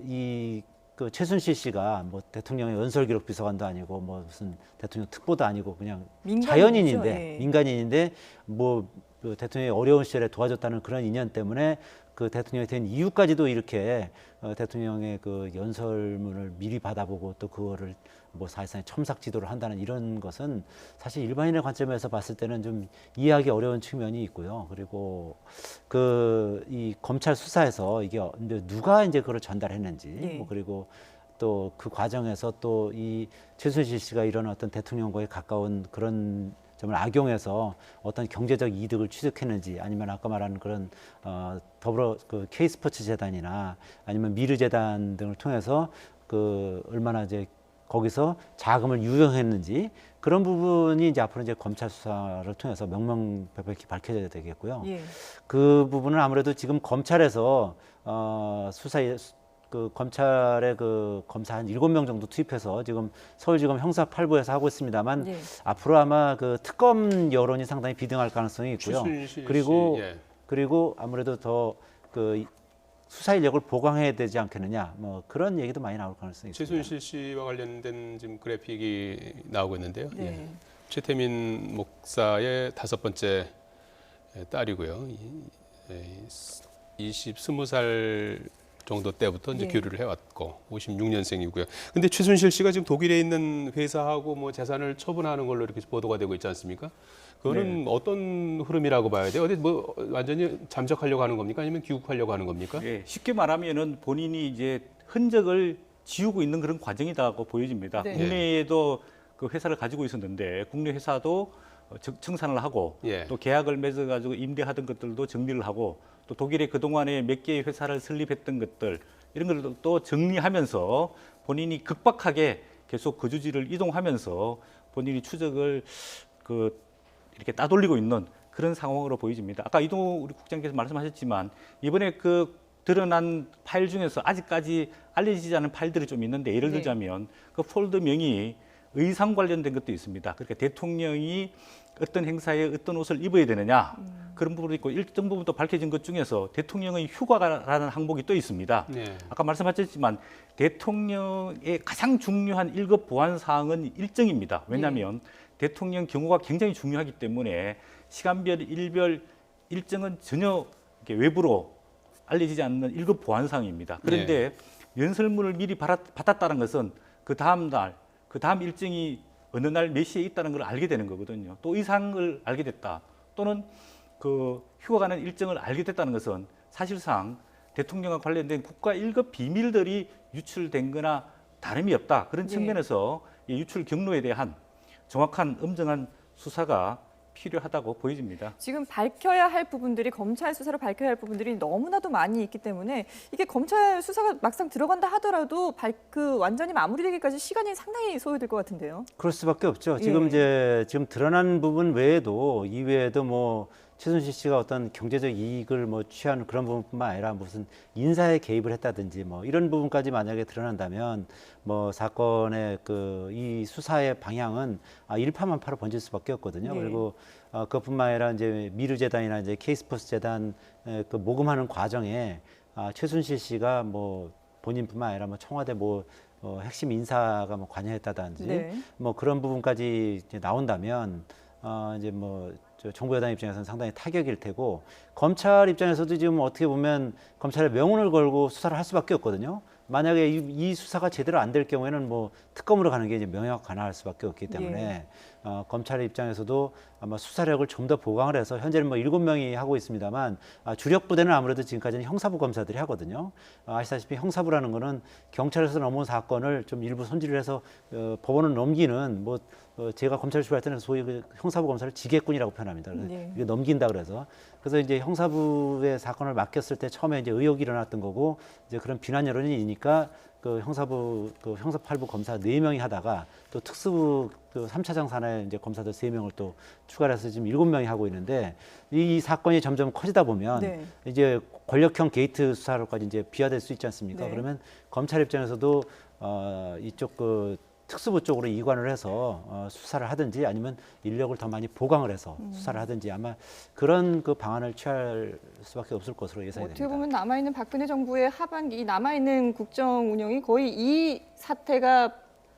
최순실 씨가 뭐 대통령의 연설기록 비서관도 아니고 뭐 무슨 대통령 특보도 아니고 그냥 민간인이죠. 자연인인데 예. 민간인인데 뭐 그 대통령이 어려운 시절에 도와줬다는 그런 인연 때문에 그 대통령이 된 이유까지도 이렇게 대통령의 그 연설문을 미리 받아보고 또 그거를 뭐 사실상 첨삭 지도를 한다는 이런 것은 사실 일반인의 관점에서 봤을 때는 좀 이해하기 어려운 측면이 있고요. 그리고 이 검찰 수사에서 이게 이제 누가 이제 그걸 전달했는지 예. 뭐 그리고 또 그 과정에서 또 이 최순실 씨가 이런 어떤 대통령과의 가까운 그런 점을 악용해서 어떤 경제적 이득을 취득했는지 아니면 아까 말한 그런 더불어 그 K스포츠 재단이나 아니면 미르 재단 등을 통해서 그 얼마나 이제 거기서 자금을 유용했는지 그런 부분이 이제 앞으로 이제 검찰 수사를 통해서 명명백백히 밝혀져야 되겠고요. 예. 그 부분은 아무래도 지금 검찰에서 수사에 그 검찰의 그 검사 한 7명 정도 투입해서 지금 서울지검 형사 8부에서 하고 있습니다만 예. 앞으로 아마 그 특검 여론이 상당히 비등할 가능성이 있고요. 최순실 그리고 씨, 예. 그리고 아무래도 더 그 수사 인력을 보강해야 되지 않겠느냐, 뭐 그런 얘기도 많이 나올 가능성이 있습니다. 최순실 씨와 관련된 지금 그래픽이 나오고 있는데요. 네. 예. 최태민 목사의 5번째 딸이고요. 20살 정도 때부터 이제 예. 교류를 해왔고 56년생이고요. 근데 최순실 씨가 지금 독일에 있는 회사하고 뭐 재산을 처분하는 걸로 이렇게 보도가 되고 있지 않습니까? 그거는 어떤 흐름이라고 봐야 돼요? 어디 뭐 완전히 잠적하려고 하는 겁니까? 아니면 귀국하려고 하는 겁니까? 예, 쉽게 말하면은 본인이 이제 흔적을 지우고 있는 그런 과정이다고 보여집니다. 네. 국내에도 그 회사를 가지고 있었는데 국내 회사도 청산을 하고 예. 또 계약을 맺어가지고 임대하던 것들도 정리를 하고 또 독일에 그동안에 몇 개의 회사를 설립했던 것들 이런 것들도 또 정리하면서 본인이 급박하게 계속 거주지를 이동하면서 본인이 추적을 이렇게 따돌리고 있는 그런 상황으로 보여집니다. 아까 이동우 우리 국장께서 말씀하셨지만 이번에 그 드러난 파일 중에서 아직까지 알려지지 않은 파일들이 좀 있는데 예를 네. 들자면 그 폴더명이 의상 관련된 것도 있습니다. 그러니까 대통령이 어떤 행사에 어떤 옷을 입어야 되느냐 그런 부분도 있고 일정 부분 또 밝혀진 것 중에서 대통령의 휴가라는 항목이 또 있습니다. 네. 아까 말씀하셨지만 대통령의 가장 중요한 1급 보안 사항은 일정입니다. 왜냐하면 대통령 경호가 굉장히 중요하기 때문에 시간별, 일별 일정은 전혀 이렇게 외부로 알려지지 않는 1급 보안 사항입니다. 그런데 연설문을 미리 받았다는 것은 그 다음 날, 그 다음 일정이 어느 날 몇 시에 있다는 걸 알게 되는 거거든요. 또 의상을 알게 됐다. 또는 그 휴가 가는 일정을 알게 됐다는 것은 사실상 대통령과 관련된 국가 1급 비밀들이 유출된 거나 다름이 없다. 그런 측면에서 이 유출 경로에 대한 정확한 엄정한 수사가 필요하다고 보여집니다. 지금 밝혀야 할 부분들이 검찰 수사로 밝혀야 할 부분들이 너무나도 많이 있기 때문에 이게 검찰 수사가 막상 들어간다 하더라도 완전히 마무리되기까지 시간이 상당히 소요될 것 같은데요. 그럴 수밖에 없죠. 예. 지금 드러난 부분 외에도 이외에도 뭐 최순실 씨가 어떤 경제적 이익을 뭐 취하는 그런 부분뿐만 아니라 무슨 인사에 개입을 했다든지 뭐 이런 부분까지 만약에 드러난다면 뭐 사건의 이 수사의 방향은 일파만파로 번질 수밖에 없거든요. 네. 그리고 그것뿐만 아니라 이제 미르 재단이나 이제 K스포츠 재단 그 모금하는 과정에 최순실 씨가 뭐 본인뿐만 아니라 뭐 청와대 핵심 인사가 뭐 관여했다든지 네. 뭐 그런 부분까지 이제 나온다면 이제 뭐 정부 여당 입장에서는 상당히 타격일 테고 검찰 입장에서도 지금 어떻게 보면 검찰의 명운을 걸고 수사를 할 수밖에 없거든요. 만약에 이 수사가 제대로 안 될 경우에는 뭐 특검으로 가는 게 이제 명확관화할 수밖에 없기 때문에 검찰의 입장에서도 아마 수사력을 좀 더 보강을 해서 현재는 뭐 7명이 하고 있습니다만 주력 부대는 아무래도 지금까지는 형사부 검사들이 하거든요. 아시다시피 형사부라는 거는 경찰에서 넘어온 사건을 좀 일부 손질을 해서 법원을 넘기는 제가 검찰 출발할 때는 소위 그 형사부 검사를 지게꾼이라고 표현합니다. 이게 넘긴다 그래서 이제 형사부의 사건을 맡겼을 때 처음에 이제 의혹이 일어났던 거고 이제 그런 비난 여론이 있으니까 그 형사부 형사 8부 검사 4명이 하다가 또 특수부 3차장 산하에 이제 검사들 3명을 또 추가를 해서 지금 7명이 하고 있는데 이 사건이 점점 커지다 보면 이제 권력형 게이트 수사로까지 이제 비화될 수 있지 않습니까? 그러면 검찰 입장에서도 이쪽 특수부 쪽으로 이관을 해서 수사를 하든지 아니면 인력을 더 많이 보강을 해서 수사를 하든지 아마 그런 방안을 취할 수밖에 없을 것으로 예상이 됩니다. 어떻게 보면 남아있는 박근혜 정부의 하반기 남아있는 국정 운영이 거의 이 사태가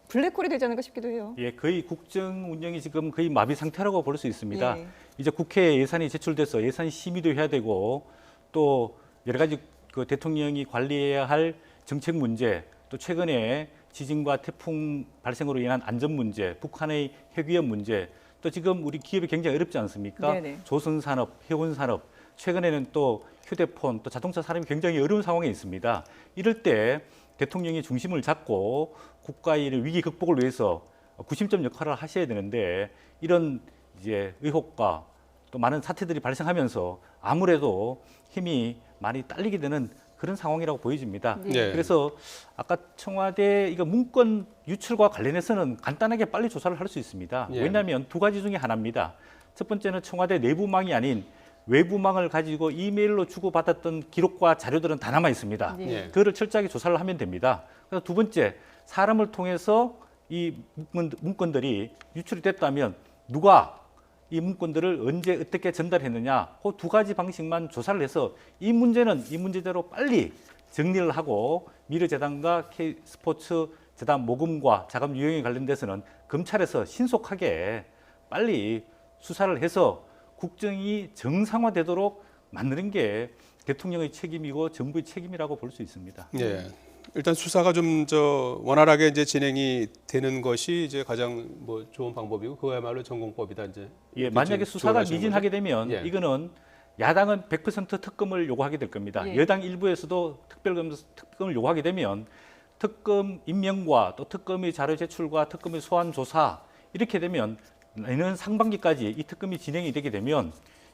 블랙홀이 되지 않을까 싶기도 해요. 예, 거의 국정 운영이 지금 거의 마비 상태라고 볼 수 있습니다. 이제 국회에 예산이 제출돼서 예산 심의도 해야 되고 또 여러 가지 그 대통령이 관리해야 할 정책 문제 또 최근에 지진과 태풍 발생으로 인한 안전 문제, 북한의 핵위협 문제, 또 지금 우리 기업이 굉장히 어렵지 않습니까? 네네. 조선산업, 해운산업, 최근에는 또 휴대폰, 또 자동차 산업이 굉장히 어려운 상황에 있습니다. 이럴 때 대통령이 중심을 잡고 국가의 위기 극복을 위해서 구심점 역할을 하셔야 되는데 이런 이제 의혹과 또 많은 사태들이 발생하면서 아무래도 힘이 많이 딸리게 되는 그런 상황이라고 보여집니다. 네. 그래서 아까 청와대 이거 문건 유출과 관련해서는 간단하게 빨리 조사를 할 수 있습니다. 예. 왜냐하면 두 가지 중에 하나입니다. 첫 번째는 청와대 내부망이 아닌 외부망을 가지고 이메일로 주고받았던 기록과 자료들은 다 남아 있습니다. 네. 예. 그거를 철저하게 조사를 하면 됩니다. 그래서 두 번째, 사람을 통해서 이 문건들이 유출이 됐다면 누가 이 문건들을 언제 어떻게 전달했느냐, 그 두 가지 방식만 조사를 해서 이 문제는 이 문제대로 빨리 정리를 하고 미르재단과 K스포츠 재단 모금과 자금 유용에 관련돼서는 검찰에서 신속하게 빨리 수사를 해서 국정이 정상화되도록 만드는 게 대통령의 책임이고 정부의 책임이라고 볼 수 있습니다. 예. 일단 수사가 좀 원활하게 이제 진행이 되는 것이 이제 가장 뭐 좋은 방법이고 그야말로 전공법이다 이제. 예, 만약에 수사가 주장하시는 미진하게 거죠? 되면 예. 이거는 야당은 100% 특검을 요구하게 될 겁니다. 예. 여당 일부에서도 특검을 요구하게 되면 특검 임명과 또 특검의 자료 제출과 특검의 소환 조사 이렇게 되면 내년 상반기까지 이 특검이 진행이 되게 되면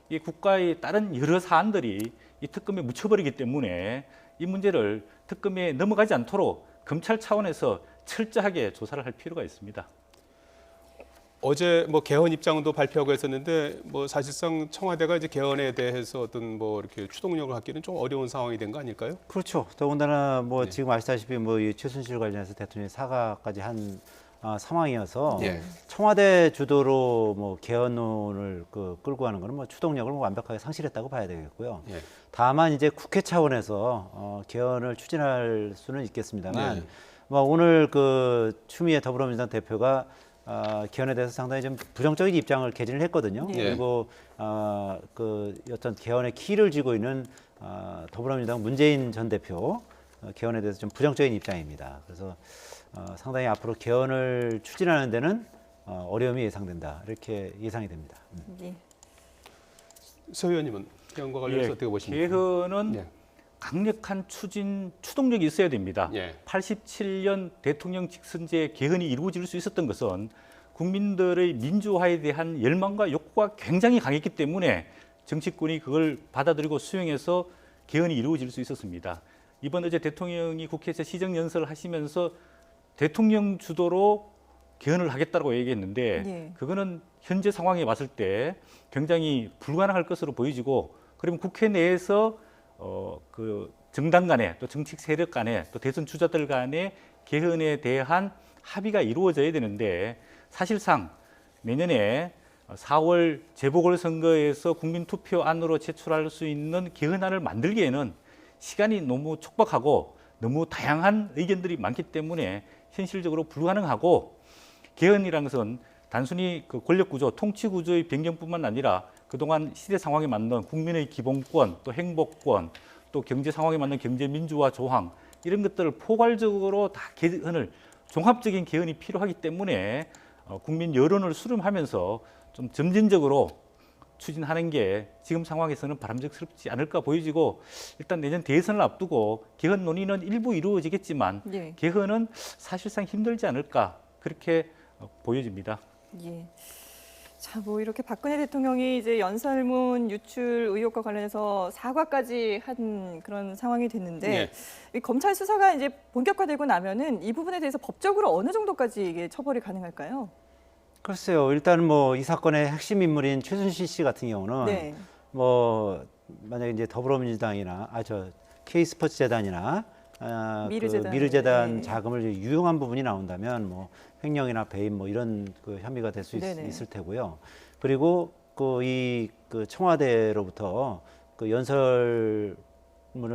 이 국가의 다른 여러 사안들이 이 특검에 묻혀버리기 때문에 이 문제를 특검에 넘어가지 않도록 검찰 차원에서 철저하게 조사를 할 필요가 있습니다. 어제 뭐 개헌 입장도 발표하고 했었는데 뭐 사실상 청와대가 이제 개헌에 대해서 어떤 뭐 이렇게 추동력을 갖기는 좀 어려운 상황이 된 거 아닐까요? 그렇죠. 더군다나 뭐 네. 지금 아시다시피 뭐 이 최순실 관련해서 대통령이 사과까지 한 상황이어서 예. 청와대 주도로 뭐 개헌론을 끌고 가는 거는 뭐 추동력을 뭐 완벽하게 상실했다고 봐야 되겠고요. 예. 다만 이제 국회 차원에서 개헌을 추진할 수는 있겠습니다만 예. 뭐 오늘 추미애 더불어민주당 대표가 개헌에 대해서 상당히 좀 부정적인 입장을 개진을 했거든요. 예. 그리고 어떤 개헌의 키를 쥐고 있는 더불어민주당 문재인 전 대표 개헌에 대해서 좀 부정적인 입장입니다. 그래서 상당히 앞으로 개헌을 추진하는 데는 어려움이 예상된다 이렇게 예상이 됩니다. 예. 서 의원님은 개헌과 관련해서 예, 어떻게 보십니까? 개헌은 예. 강력한 추동력이 있어야 됩니다. 예. 87년 대통령 직선제 개헌이 이루어질 수 있었던 것은 국민들의 민주화에 대한 열망과 욕구가 굉장히 강했기 때문에 정치권이 그걸 받아들이고 수용해서 개헌이 이루어질 수 있었습니다. 이번 어제 대통령이 국회에서 시정연설을 하시면서 대통령 주도로 개헌을 하겠다고 얘기했는데 네. 그거는 현재 상황에 봤을 때 굉장히 불가능할 것으로 보여지고 그러면 국회 내에서 정당 간에 또 정치 세력 간에 또 대선 주자들 간에 개헌에 대한 합의가 이루어져야 되는데 사실상 내년에 4월 재보궐선거에서 국민투표안으로 제출할 수 있는 개헌안을 만들기에는 시간이 너무 촉박하고 너무 다양한 의견들이 많기 때문에 현실적으로 불가능하고 개헌이라는 것은 단순히 권력구조, 통치구조의 변경뿐만 아니라 그동안 시대 상황에 맞는 국민의 기본권, 또 행복권, 또 경제 상황에 맞는 경제 민주화 조항 이런 것들을 포괄적으로 다 개헌을 종합적인 개헌이 필요하기 때문에 국민 여론을 수렴하면서 좀 점진적으로 추진하는 게 지금 상황에서는 바람직스럽지 않을까 보여지고 일단 내년 대선을 앞두고 개헌 논의는 일부 이루어지겠지만 예. 개헌은 사실상 힘들지 않을까 그렇게 보여집니다. 예. 자, 뭐 이렇게 박근혜 대통령이 이제 연설문 유출 의혹과 관련해서 사과까지 한 그런 상황이 됐는데 이 검찰 수사가 이제 본격화되고 나면은 이 부분에 대해서 법적으로 어느 정도까지 이게 처벌이 가능할까요? 글쎄요. 일단 뭐 이 사건의 핵심 인물인 최순실 씨 같은 경우는 네. 뭐 만약에 이제 더불어민주당이나 K스포츠 재단이나 미르재단 네. 자금을 유용한 부분이 나온다면 뭐 횡령이나 배임 뭐 이런 혐의가 될 수 네네. 있을 테고요. 그리고 청와대로부터 연설문을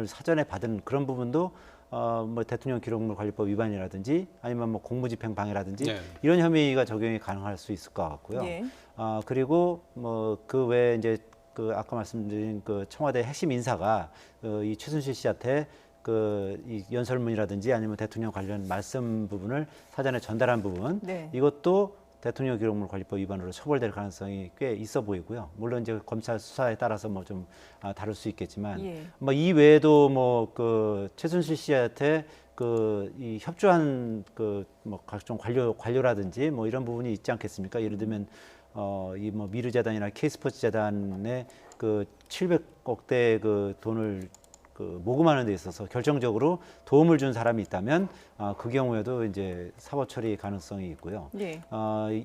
사전에 받은 그런 부분도 뭐 대통령 기록물 관리법 위반이라든지 아니면 뭐 공무집행 방해라든지 네. 이런 혐의가 적용이 가능할 수 있을 것 같고요. 예. 그리고 뭐 그 외에 이제 아까 말씀드린 청와대 핵심 인사가 이 최순실 씨한테 이 연설문이라든지 아니면 대통령 관련 말씀 부분을 사전에 전달한 부분 네. 이것도 대통령 기록물 관리법 위반으로 처벌될 가능성이 꽤 있어 보이고요. 물론 이제 검찰 수사에 따라서 뭐 좀 다를 수 있겠지만 예. 뭐 이 외에도 뭐 최순실 씨한테 이 협조한 뭐 각종 관료라든지 뭐 이런 부분이 있지 않겠습니까? 예를 들면 이 뭐 미르재단이나 K스포츠 재단의 700억대 돈을 모금하는 데 있어서 결정적으로 도움을 준 사람이 있다면 그 경우에도 이제 사법 처리 가능성이 있고요. 예.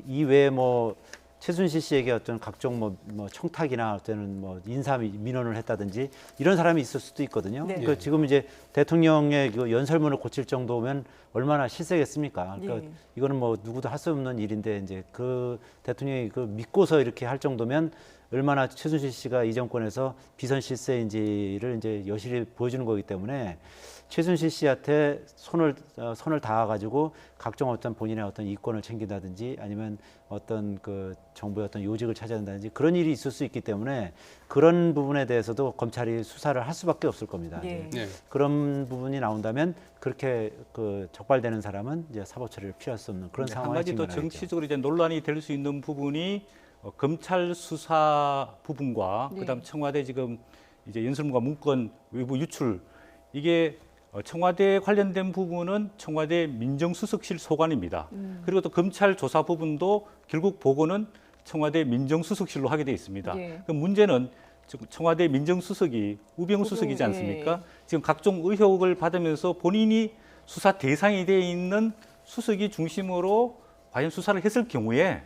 이 외에 뭐 최순실 씨에게 어떤 각종 뭐 청탁이나 어떤 뭐 인사 민원을 했다든지 이런 사람이 있을 수도 있거든요. 네. 그러니까 지금 이제 대통령의 그 연설문을 고칠 정도면 얼마나 실세겠습니까? 그러니까 예. 이거는 뭐 누구도 할 수 없는 일인데 이제 그 대통령이 그 믿고서 이렇게 할 정도면 얼마나 최순실 씨가 이 정권에서 비선 실세인지를 이제 여실히 보여주는 거기 때문에 최순실 씨한테 손을 닿아가지고 각종 어떤 본인의 어떤 이권을 챙긴다든지 아니면 어떤 그 정부의 어떤 요직을 차지한다든지 그런 일이 있을 수 있기 때문에 그런 부분에 대해서도 검찰이 수사를 할 수밖에 없을 겁니다. 예. 네. 그런 부분이 나온다면 그렇게 그 적발되는 사람은 이제 사법 처리를 피할 수 없는 그런 한 상황에 가지 더 직면하겠죠. 정치적으로 이제 논란이 될 수 있는 부분이 검찰 수사 부분과 네. 그다음 청와대 지금 이제 연설문과 문건 외부 유출 이게 청와대 관련된 부분은 청와대 민정수석실 소관입니다. 그리고 또 검찰 조사 부분도 결국 보고는 청와대 민정수석실로 하게 돼 있습니다. 예. 그 문제는 지금 청와대 민정수석이 우병우 수석이지 않습니까? 예. 지금 각종 의혹을 받으면서 본인이 수사 대상이 돼 있는 수석이 중심으로 과연 수사를 했을 경우에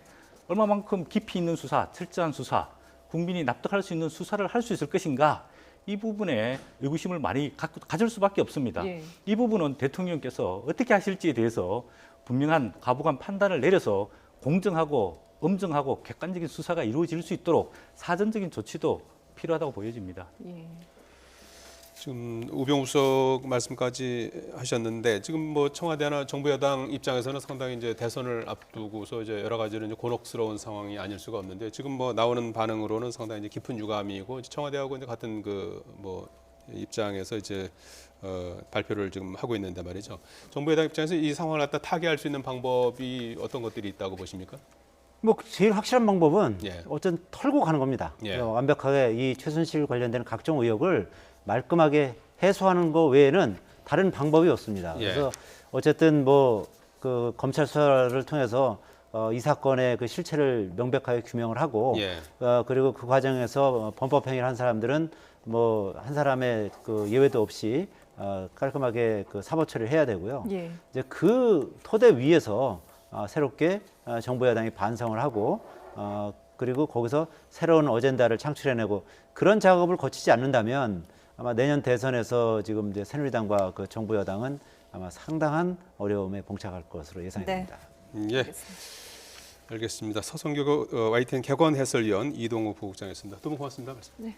얼마만큼 깊이 있는 수사, 철저한 수사, 국민이 납득할 수 있는 수사를 할 수 있을 것인가? 이 부분에 의구심을 많이 가질 수밖에 없습니다. 예. 이 부분은 대통령께서 어떻게 하실지에 대해서 분명한 가부간 판단을 내려서 공정하고 엄정하고 객관적인 수사가 이루어질 수 있도록 사전적인 조치도 필요하다고 보여집니다. 예. 지금 우병우 수석 말씀까지 하셨는데 지금 뭐 청와대나 정부 여당 입장에서는 상당히 이제 대선을 앞두고서 이제 여러 가지로 이제 곤혹스러운 상황이 아닐 수가 없는데 지금 뭐 나오는 반응으로는 상당히 이제 깊은 유감이고 이제 청와대하고 이제 같은 그 뭐 입장에서 이제 발표를 지금 하고 있는데 말이죠. 정부 여당 입장에서 이 상황을 갖다 타개할 수 있는 방법이 어떤 것들이 있다고 보십니까? 뭐 제일 확실한 방법은 예. 어쨌든 털고 가는 겁니다. 예. 완벽하게 이 최순실 관련된 각종 의혹을 말끔하게 해소하는 거 외에는 다른 방법이 없습니다. 예. 그래서 어쨌든 뭐 그 검찰 수사를 통해서 이 사건의 그 실체를 명백하게 규명을 하고 예. 그리고 그 과정에서 범법 행위를 한 사람들은 뭐 한 사람의 그 예외도 없이 깔끔하게 그 사법 처리를 해야 되고요. 예. 이제 그 토대 위에서 새롭게 정부 여당이 반성을 하고 그리고 거기서 새로운 어젠다를 창출해내고 그런 작업을 거치지 않는다면 아마 내년 대선에서 지금 이제 새누리당과 그 정부 여당은 아마 상당한 어려움에 봉착할 것으로 예상이 네. 됩니다. 예. 알겠습니다. 서성교 YTN 객원 해설위원 이동우 부국장이었습니다. 두 분 고맙습니다. 네.